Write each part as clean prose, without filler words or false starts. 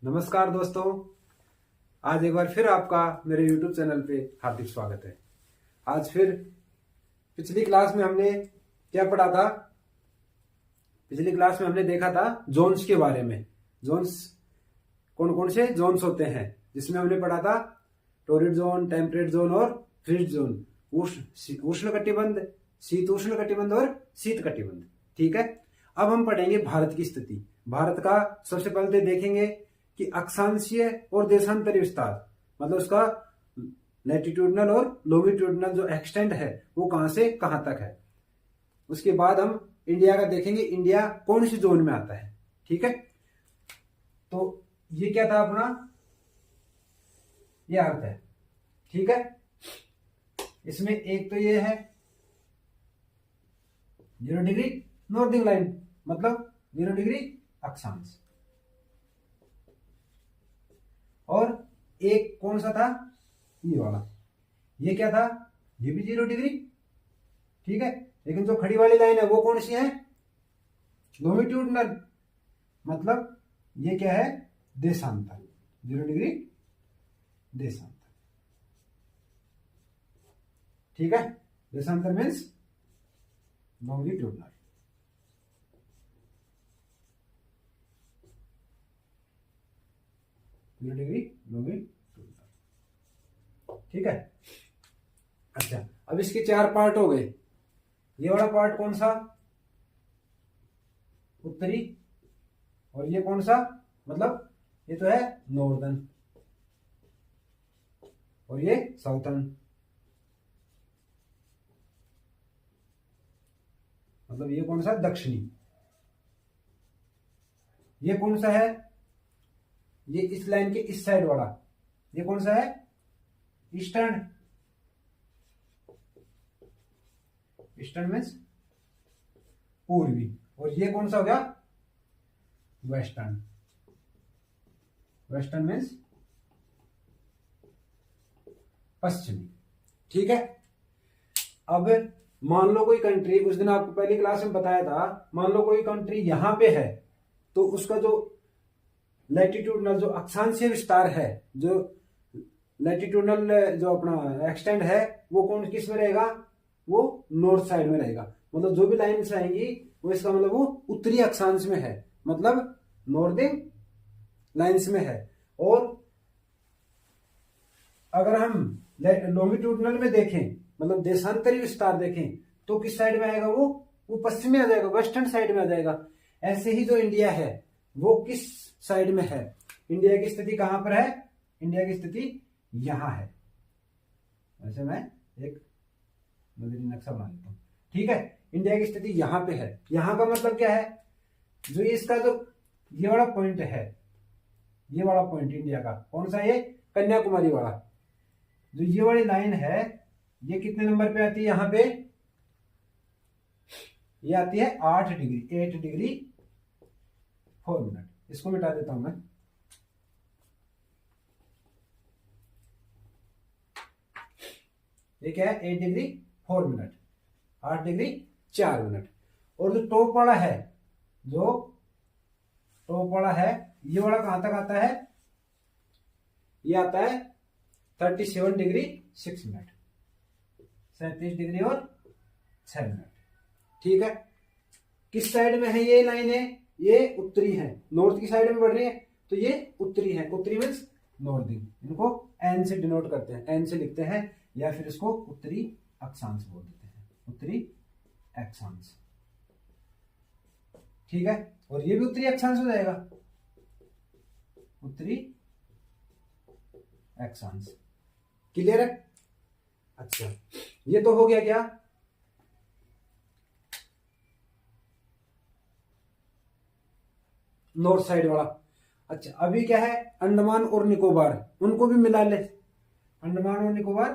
नमस्कार दोस्तों, आज एक बार फिर आपका मेरे YouTube चैनल पे हार्दिक स्वागत है। आज फिर पिछली क्लास में हमने क्या पढ़ा था? पिछली क्लास में हमने देखा था जोन्स के बारे में। जोन्स कौन कौन से जोन्स होते हैं, जिसमें हमने पढ़ा था टोरिड जोन, टेम्परेट जोन और फ्रीज जोन, उष्ण कटिबंध, शीत उष्ण कटिबंध और शीत कटिबंध। ठीक है, अब हम पढ़ेंगे भारत की स्थिति। भारत का सबसे पहले देखेंगे कि अक्षांशीय और देशांतरी विस्तार, मतलब उसका लैटिट्यूडनल और लॉन्गिट्यूडनल जो एक्सटेंट है वो कहां से कहां तक है। उसके बाद हम इंडिया का देखेंगे, इंडिया कौन सी जोन में आता है। ठीक है, तो ये क्या था अपना, ये अर्थ है। ठीक है, इसमें एक तो ये है 0 डिग्री नॉर्दिंग लाइन, मतलब 0 डिग्री अक्षांश, और एक कौन सा था, ये वाला, ये क्या था, ये भी 0 डिग्री। ठीक है, लेकिन जो खड़ी वाली लाइन है वो कौन सी है, लॉन्गिट्यूडनल, मतलब ये क्या है, देशांतर, 0 डिग्री देशांतर। ठीक है, देशांतर मीन्स लॉन्गिट्यूडनल। Degree longitudinal. ठीक है, अच्छा, अब इसके 4 पार्ट हो गए। ये वाला पार्ट कौन सा, उत्तरी, और ये कौन सा, मतलब ये तो है नॉर्दर्न, और ये साउथर्न, मतलब ये कौन सा, दक्षिणी। ये कौन सा है, ये इस लाइन के इस साइड वाला, ये कौन सा है, ईस्टर्न। ईस्टर्न मीन्स पूर्वी, और ये कौन सा हो गया, वेस्टर्न। वेस्टर्न मीन्स पश्चिमी। ठीक है, अब मान लो कोई कंट्री, उस दिन आपको पहली क्लास में बताया था, मान लो कोई कंट्री यहां पे है, तो उसका जो लैटिट्यूडनल जो अक्षांशीय विस्तार है, जो लैटिट्यूडनल जो अपना एक्सटेंड है, वो कौन किस में रहेगा, वो नॉर्थ साइड में रहेगा। मतलब जो भी लाइन्स आएंगी वो इसका मतलब वो उत्तरी अक्षांश में है, मतलब नॉर्दर्न लाइन्स में है। और अगर हम लॉन्गिट्यूडनल में देखें, मतलब देशांतरी विस्तार देखें, तो किस साइड में आएगा, वो पश्चिम में आ जाएगा, वेस्टर्न साइड में आ जाएगा। ऐसे ही जो इंडिया है वो किस साइड में है, इंडिया की स्थिति कहां पर है, इंडिया की स्थिति यहां है। वैसे मैं एक नजरी नक्शा बना लेता हूं। ठीक है, इंडिया की स्थिति यहां पे है। यहां का मतलब क्या है, जो इसका जो ये वाला पॉइंट है, ये वाला पॉइंट इंडिया का कौन सा, ये कन्याकुमारी वाला, जो ये वाली लाइन है, ये कितने नंबर पे आती है, यहां पे ये आती है 8 डिग्री, 8 डिग्री 4 मिनट। इसको मिटा देता हूं मैं। ये क्या है, 8 डिग्री 4 मिनट, 8 डिग्री 4 मिनट। और जो टॉप वाला है, जो टॉप वाला है, ये वाला कहां तक आता है, ये आता है 37 डिग्री 6 मिनट, 37 डिग्री और 6 मिनट। ठीक है, किस साइड में है ये लाइन है, ये उत्तरी है, नॉर्थ की साइड में बढ़ रही है, तो ये उत्तरी है। उत्तरी मीन्स नॉर्दर्न, इनको एन से डिनोट करते हैं, एन से लिखते हैं, या फिर इसको उत्तरी अक्षांश बोल देते हैं, उत्तरी अक्षांश। ठीक है, और ये भी उत्तरी अक्षांश हो जाएगा, उत्तरी अक्षांश। क्लियर है? अच्छा, ये तो हो गया क्या, नॉर्थ साइड वाला। अच्छा, अभी क्या है, अंडमान और निकोबार, उनको भी मिला ले। अंडमान और निकोबार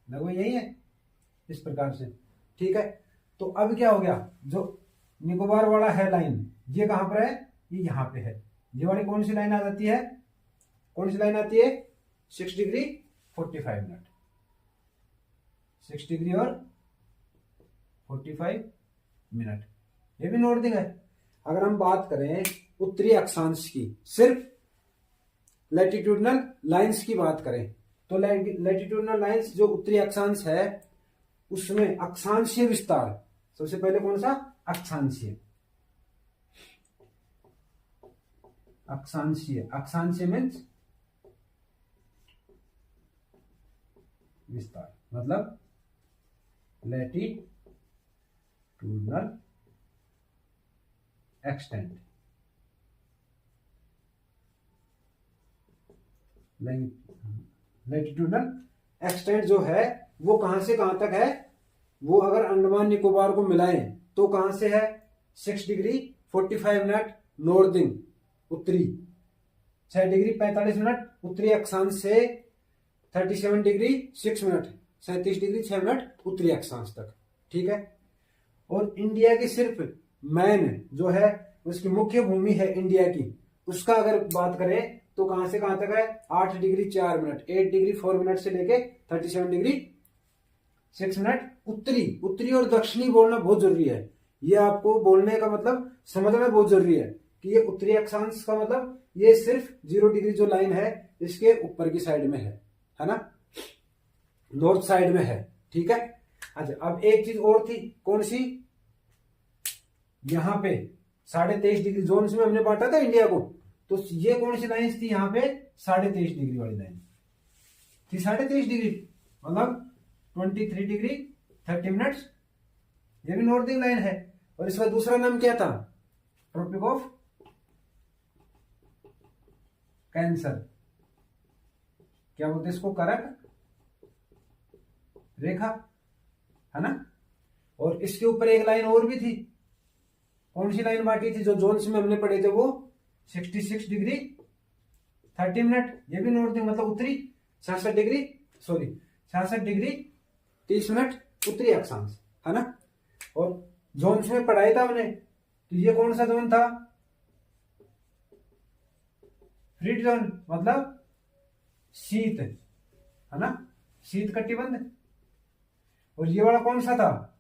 लगभग यही है इस प्रकार से। ठीक है, तो अब क्या हो गया, जो निकोबार वाला है लाइन, ये कहां पर है, ये यहां पे है। ये वाली कौन सी लाइन आ जाती है, कौन सी लाइन आती है, 6 डिग्री 45 मिनट, 6 डिग्री और 45 मिनट। ये भी नॉर्दर्न है। अगर हम बात करें उत्तरी अक्षांश की, सिर्फ लैटिट्यूडनल लाइंस की बात करें तो लैटिट्यूडनल लाइंस जो उत्तरी अक्षांश है उसमें अक्षांशीय विस्तार, सबसे पहले कौन सा? अक्षांशीय। अक्षांशीय, अक्षांशीय मीन्स विस्तार, मतलब लैटिट्यूडनल एक्सटेंट। लैटिट्यूडनल एक्सटेंट जो है वो कहां से कहां तक है? वो अगर अंडमान निकोबार को मिलाएं तो कहां से है? 6 डिग्री 45 मिनट नॉर्दिंग उत्तरी, 6 डिग्री 45 मिनट उत्तरी अक्षांश से 37 डिग्री 6 मिनट 37 डिग्री 6 मिनट उत्तरी अक्षांश तक, ठीक है। और इंडिया की सिर्फ मैन जो है उसकी मुख्य भूमि है इंडिया की, उसका अगर बात करें तो कहां से कहां तक है? 8 डिग्री 4 मिनट 8 डिग्री 4 मिनट से लेके 37 डिग्री 6 मिनट उत्तरी। उत्तरी और दक्षिणी बोलना बहुत जरूरी है, ये आपको बोलने का मतलब समझना बहुत जरूरी है कि ये उत्तरी अक्षांश का मतलब ये सिर्फ 0 डिग्री जो लाइन है इसके ऊपर की साइड में है ना, नॉर्थ साइड में है, ठीक है। अच्छा, अब एक चीज और थी, कौन सी? यहां पे 23.5 डिग्री जोन में हमने बांटा था इंडिया को, तो ये कौन सी लाइन थी? यहां पे 23.5 डिग्री वाली लाइन थी। 23.5 डिग्री मतलब 23 डिग्री 30 मिनट्स, ये भी नॉर्दिंग लाइन है। और इसका दूसरा नाम क्या था? ट्रॉपिक ऑफ कैंसर, क्या बोलते इसको? करक रेखा, है ना। और इसके ऊपर एक लाइन और भी थी, कौन सी लाइन बांटी थी? जो जोन्स में हमने पढ़े थे वो 66 डिग्री 30 मिनट, ये भी नॉर्दिंग मतलब उत्तरी। 66 डिग्री 30 मिनट उत्तरी अक्षांश, है ना। और जोन्स में पढ़ाया था हमने, तो ये कौन सा जोन था? फ्रीड जोन मतलब शीत, है ना, शीत कटिबंध। और ये वाला कौन सा था?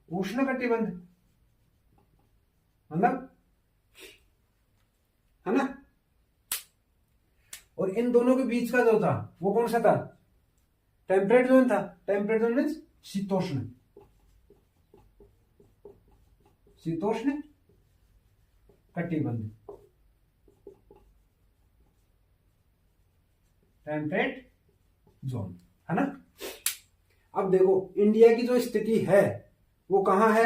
उष्ण कटिबंध, मतलब, है ना। और इन दोनों के बीच का जो था वो कौन सा था? टेम्परेट जोन था। टेम्परेट जोन मीन्स शीतोष्ण, शीतोष्ण कटिबंध, टेम्परेट जोन, है ना। अब देखो इंडिया की जो स्थिति है वो कहां है?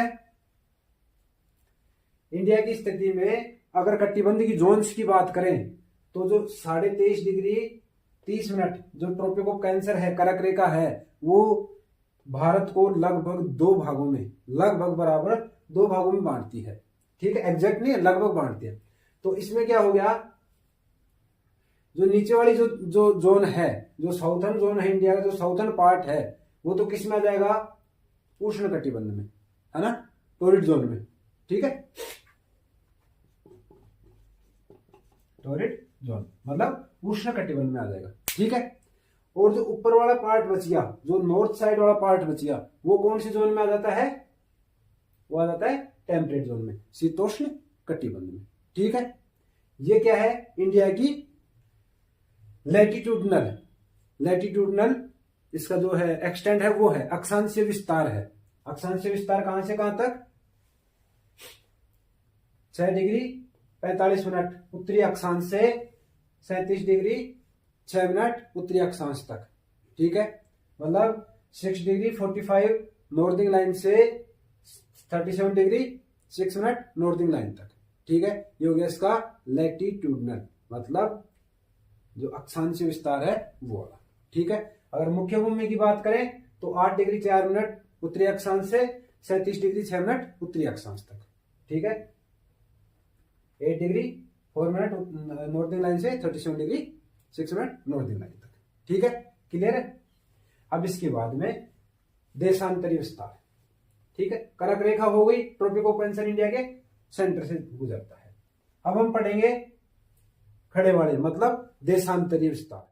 इंडिया की स्थिति में अगर कटिबंध की जोन्स की बात करें तो जो 23.5 डिग्री 30 मिनट जो ट्रॉपिक ऑफ कैंसर है, करक रेखा है, वो भारत को लगभग 2 भागों में, लगभग बराबर 2 भागों में बांटती है, ठीक है। एग्जैक्ट नहीं है, लगभग बांटती है। तो इसमें क्या हो गया? जो नीचे वाली जो जोन है, जो साउथर्न जोन है इंडिया का, जो साउथर्न पार्ट है, वो तो किस में आ जाएगा? उष्ण कटिबंध में, है ना, टोरिड जोन में, ठीक है। टोरिड जोन मतलब उष्ण कटिबंध में आ जाएगा, ठीक है। और जो ऊपर वाला पार्ट बच गया, जो नॉर्थ साइड वाला पार्ट बच गया, वो कौन सी जोन में आ जाता है? वो आ जाता है टेम्परेट जोन में, शीतोष्ण कटिबंध में, ठीक है। ये क्या है? इंडिया की लैटिट्यूडनल इसका जो है एक्सटेंड है वो है अक्षांशीय विस्तार है। अक्षांशीय विस्तार कहां से कहां तक? 6 डिग्री 45 मिनट उत्तरी अक्षांश से 37 डिग्री 6 मिनट उत्तरी अक्षांश तक, ठीक है। मतलब 6 डिग्री 45 नॉर्दिंग लाइन से 37 डिग्री 6 मिनट नॉर्दिंग लाइन तक, ठीक है। ये हो गया इसका लैटिट्यूडनल, मतलब जो अक्षांशीय विस्तार है वो वाला, ठीक है। अगर मुख्य भूमि की बात करें तो 8 डिग्री 4 मिनट उत्तरी अक्षांश से 37 डिग्री 6 मिनट उत्तरी अक्षांश तक, ठीक है। 8 डिग्री 4 मिनट नॉर्दिंग लाइन से 37 डिग्री 6 मिनट नॉर्दिंग लाइन तक, ठीक है। क्लियर है? अब इसके बाद में देशांतरीय विस्तार, ठीक है। करक रेखा हो गई, ट्रॉपिक ऑफ कैंसर इंडिया के सेंटर से गुजरता है। अब हम पढ़ेंगे खड़े वाले मतलब देशांतरीय विस्तार।